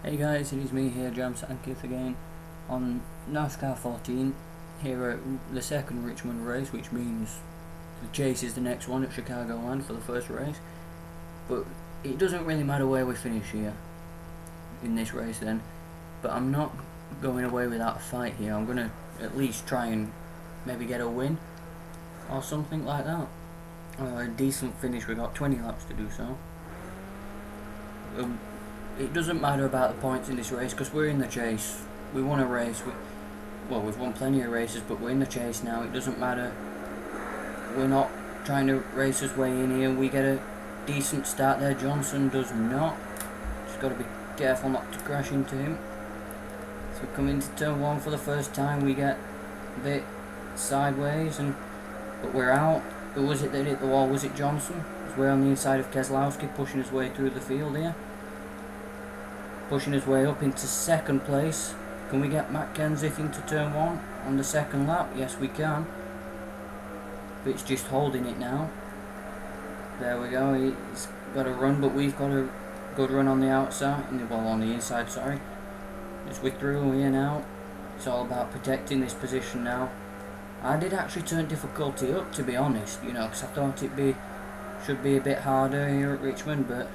Hey guys, it is me here, Jam Sankith again, on NASCAR 14, here at the second Richmond race, which means the chase is the next one at Chicagoland for the first race. But it doesn't really matter where we finish here, in this race then, but I'm not going away without a fight here. I'm going to at least try and maybe get a win, or something like that. A decent finish. We got 20 laps to do so. It doesn't matter about the points in this race because we're in the chase. We won a race. We've won plenty of races, but we're in the chase now. It doesn't matter. We're not trying to race his way in here. We get a decent start there. Johnson does not. Just got to be careful not to crash into him. So we come into turn one for the first time. We get a bit sideways, but we're out. Who was it that hit the wall? Was it Johnson? Because we're on the inside of Keselowski, pushing his way through the field here. Pushing his way up into second place. Can we get Matt Kenseth into turn one on the second lap? Yes, we can. But it's just holding it now. There we go. He's got a run, but we've got a good run on the outside. Well, on the inside, sorry. As we're through here now, it's all about protecting this position now. I did actually turn difficulty up, to be honest, because I thought should be a bit harder here at Richmond, but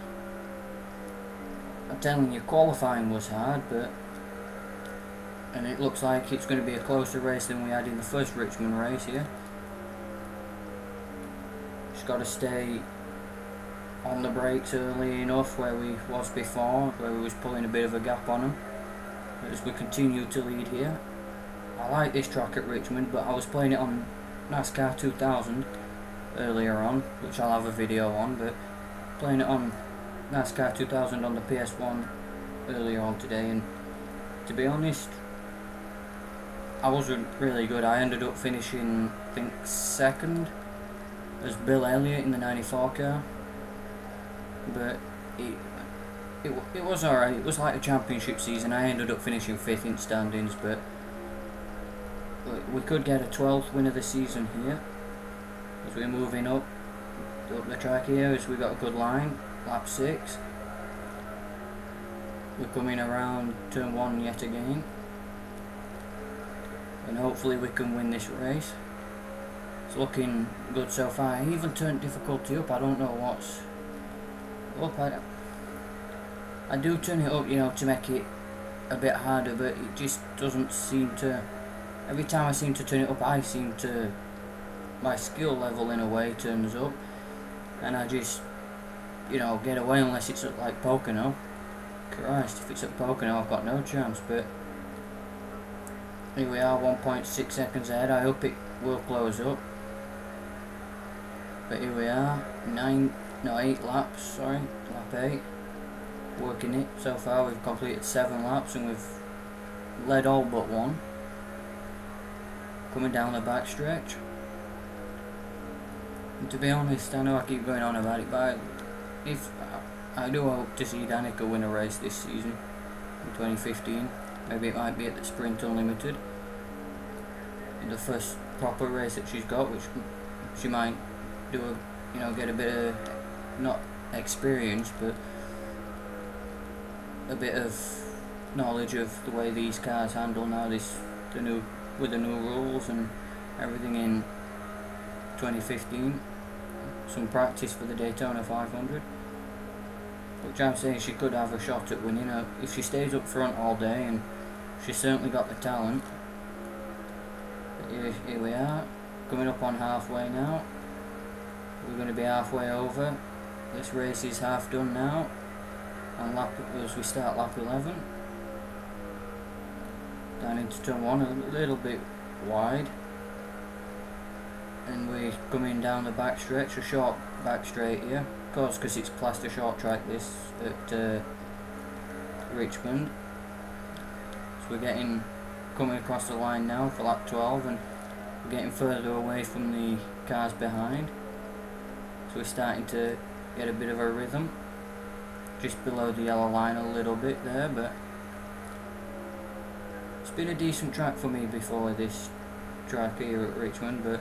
I'm telling you, qualifying was hard, and it looks like it's going to be a closer race than we had in the first Richmond race here. Just got to stay on the brakes early enough where we was before, where we was pulling a bit of a gap on them, as we continue to lead here. I like this track at Richmond, but I was playing it on NASCAR 2000 earlier on, which I'll have a video on, but playing it on NASCAR 2000 on the PS1 earlier on today, and to be honest, I wasn't really good. I ended up finishing, I think, second as Bill Elliott in the 94 car, but it was alright. It was like a championship season. I ended up finishing 5th in standings, but we could get a 12th win of the season here as we're moving up the track here, as we got a good line. Lap 6. We're coming around turn 1 yet again, and hopefully we can win this race. It's looking good so far. I even turned difficulty up. I don't know what's up. I do turn it up, to make it a bit harder, but it just doesn't seem to. Every time I seem to turn it up, my skill level in a way turns up, and I just get away unless it's at like Pocono. Christ, if it's at Pocono I've got no chance, but here we are, 1.6 seconds ahead. I hope it will close up, but here we are, 8 laps, sorry, lap 8, working it. So far we've completed 7 laps and we've led all but one. Coming down the back stretch, and to be honest, I know I keep going on about it, but I do hope to see Danica win a race this season in 2015. Maybe it might be at the Sprint Unlimited, in the first proper race that she's got, which she might do get a bit of, not experience, but a bit of knowledge of the way these cars handle now, with the new rules and everything in 2015. Some practice for the Daytona 500, which I'm saying she could have a shot at winning if she stays up front all day, and she's certainly got the talent. But here we are, coming up on halfway now. We're going to be halfway over. This race is half done now, as we start lap 11. Down into turn 1, a little bit wide, and we're coming down the back stretch, a short back straight here, of course, because it's classed a short track this at Richmond. So we're coming across the line now for lap 12, and we're getting further away from the cars behind, so we're starting to get a bit of a rhythm, just below the yellow line a little bit there, but it's been a decent track for me before, this track here at Richmond, but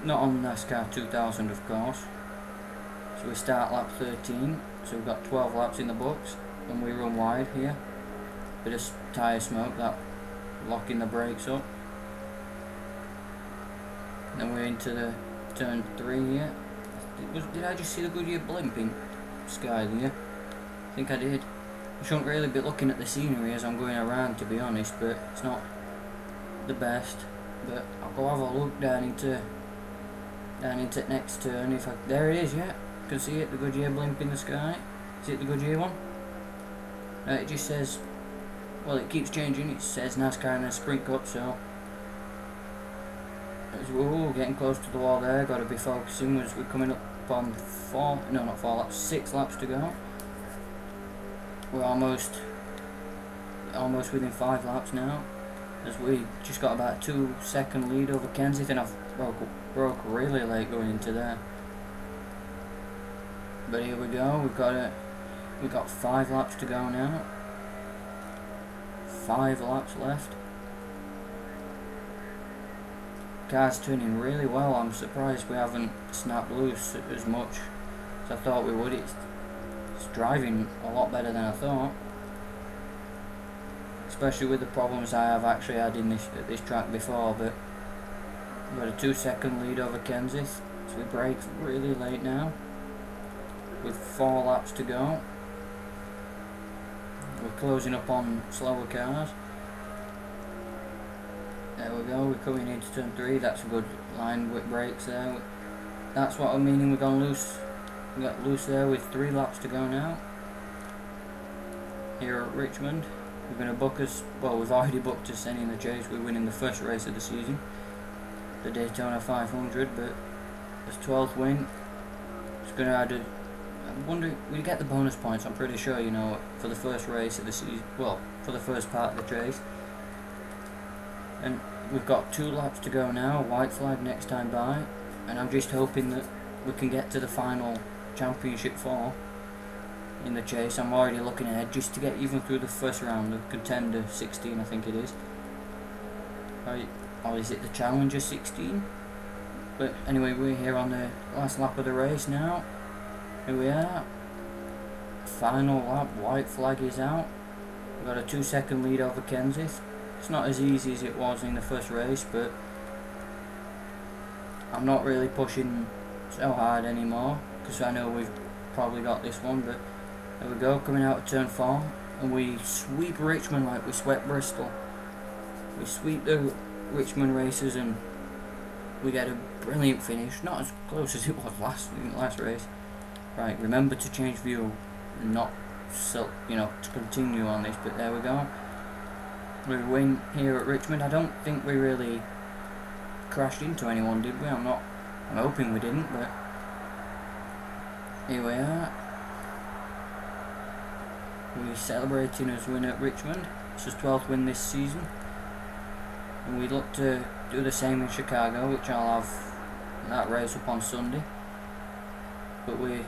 not on NASCAR 2000 of course. So we start lap 13, so we've got 12 laps in the books. when we run wide here. Bit of tyre smoke, that locking the brakes up. Then we're into the turn 3 here. Did I just see the Goodyear blimping sky there? I think I did. I shouldn't really be looking at the scenery as I'm going around, to be honest, but it's not the best. But I'll go have a look down into next turn. There it is, yeah. You can see it, the Goodyear blimp in the sky. Is it the Goodyear one? No, it just says, well, it keeps changing. It says NASCAR and then Sprint Cup, so we're getting close to the wall there. Got to be focusing as we're coming up on 6 laps to go. We're almost within 5 laps now, as we just got about a 2-second lead over Kensington. I've broke really late going into there, but here we go. We've got 5 laps to go now. 5 laps left. Car's turning really well. I'm surprised we haven't snapped loose as much as I thought we would. It's driving a lot better than I thought, especially with the problems I have actually had in this track before. But we've got a 2-second lead over Kenseth, so we brake really late now with 4 laps to go. We're closing up on slower cars. There we go, we're coming into turn 3. That's a good line with brakes there. That's what I'm meaning, we're going loose. We got loose there with 3 laps to go now. Here at Richmond. We're going to book us, well, we've already booked us in the chase. We're winning the first race of the season, the Daytona 500, but it's 12th win. It's going to add a, I'm wondering, we get the bonus points, I'm pretty sure, you know, for the first race of the season, well, for the first part of the chase. And we've got 2 laps to go now, white flag next time by, and I'm just hoping that we can get to the final championship 4 in the chase. I'm already looking ahead just to get even through the first round of Contender 16, I think it is. Right, or is it the Challenger 16? But anyway, we're here on the last lap of the race now. Here we are. Final lap, white flag is out. We've got a 2-second lead over Kenseth. It's not as easy as it was in the first race, but I'm not really pushing so hard anymore because I know we've probably got this one. But there we go, coming out of turn 4, and we sweep Richmond like we swept Bristol. We sweep the Richmond races and we get a brilliant finish. Not as close as it was in the last race. Right, remember to change view, not so, you know, to continue on this. But there we go. We win here at Richmond. I don't think we really crashed into anyone, did we? I'm hoping we didn't, but here we are. We're celebrating as win at Richmond. It's his 12th win this season, and we look to do the same in Chicago, which I'll have that race up on Sunday. But we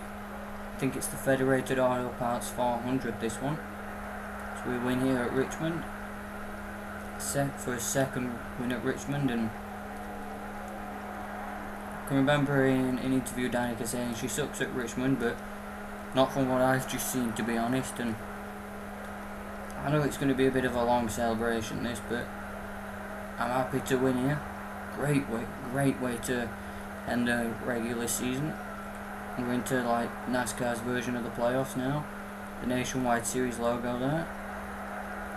think it's the Federated Auto Parts 400 this one, so we win here at Richmond. Set for his 2nd win at Richmond. And I can remember in an interview Danica saying she sucks at Richmond, but not from what I've just seen, to be honest. And I know it's going to be a bit of a long celebration this, but I'm happy to win here. Great way to end the regular season. We're into like NASCAR's version of the playoffs now. The Nationwide Series logo there,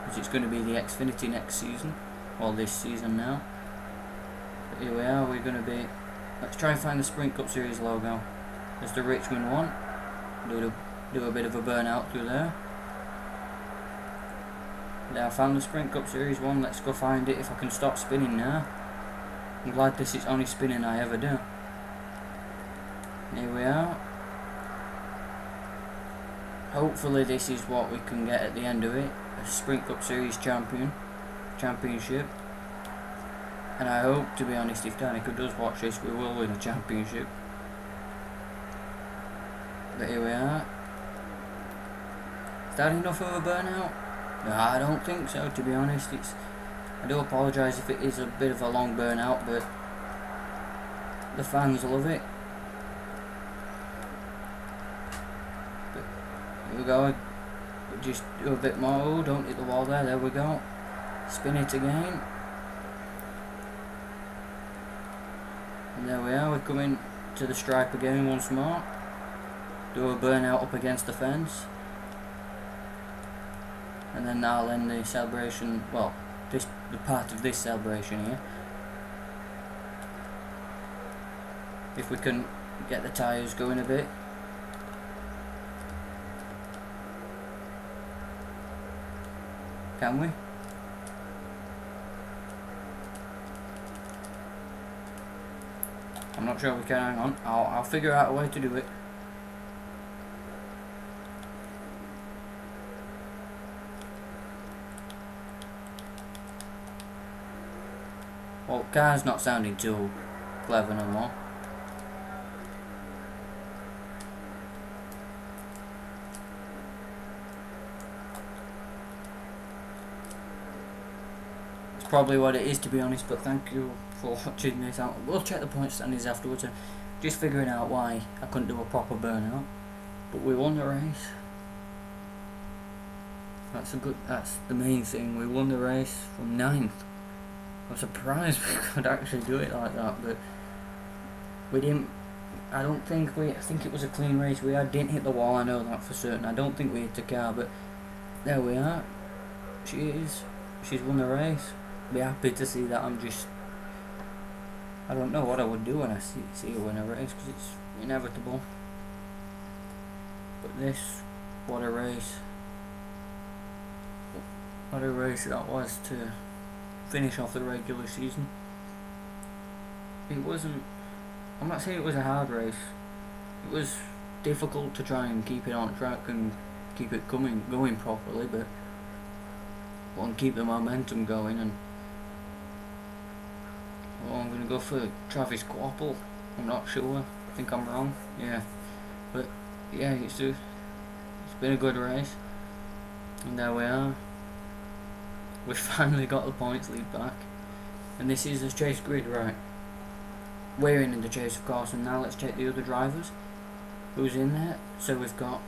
because it's going to be the Xfinity next season, well, this season now. But here we are, let's try and find the Sprint Cup Series logo. There's the Richmond one. Do a bit of a burnout through there. There, I found the Sprint Cup Series one. Let's go find it if I can stop spinning now. I'm glad this is only spinning I ever do. Here we are. Hopefully this is what we can get at the end of it. A Sprint Cup Series championship. And I hope, to be honest, if Danica does watch this, we will win a championship. But here we are. Is that enough of a burnout? No, I don't think so, to be honest. I do apologise if it is a bit of a long burnout, but the fans love it. But here we go. We're just do a bit more. Oh, don't hit the wall there. There we go. Spin it again. And there we are. We're coming to the stripe again once more. Do a burnout up against the fence. And then I'll end the celebration. Well, the part of this celebration here. If we can get the tyres going a bit. Can we? I'm not sure we can. Hang on. I'll figure out a way to do it. Well, car's not sounding too clever no more. It's probably what it is, to be honest, but thank you for watching this out. We'll check the point standings afterwards and just figuring out why I couldn't do a proper burnout. But we won the race. That's the main thing. We won the race from 9th. I'm surprised we could actually do it like that, but we didn't. I think it was a clean race. We didn't hit the wall, I know that for certain. I don't think we hit the car, but there we are. She's won the race. Be happy to see that. I don't know what I would do when I see her win a race, because it's inevitable. But what a race. What a race that was to finish off the regular season. I'm not saying it was a hard race. It was difficult to try and keep it on track and keep it going properly, but keep the momentum going. And I'm going to go for Travis Quapple. I'm not sure. I think I'm wrong. Yeah, but yeah, it's been a good race, and there we are. We've finally got the points lead back, and this is the chase grid, right? We're in the chase, of course, and now let's check the other drivers. Who's in there? So we've got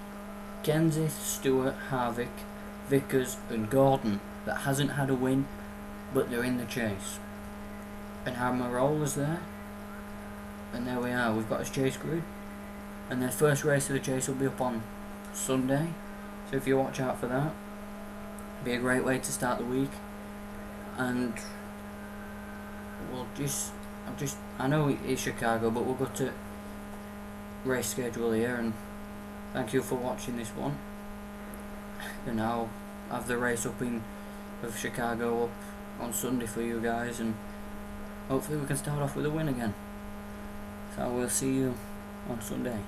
Kenseth, Stewart, Harvick, Vickers, and Gordon that hasn't had a win, but they're in the chase. And Almirola's there, and there we are. We've got his chase grid, and their first race of the chase will be up on Sunday. So if you watch out for that. Be a great way to start the week, and I know it is Chicago, but we'll go to race schedule here, and thank you for watching this one. And I'll have the race of Chicago up on Sunday for you guys, and hopefully we can start off with a win again. So we'll see you on Sunday.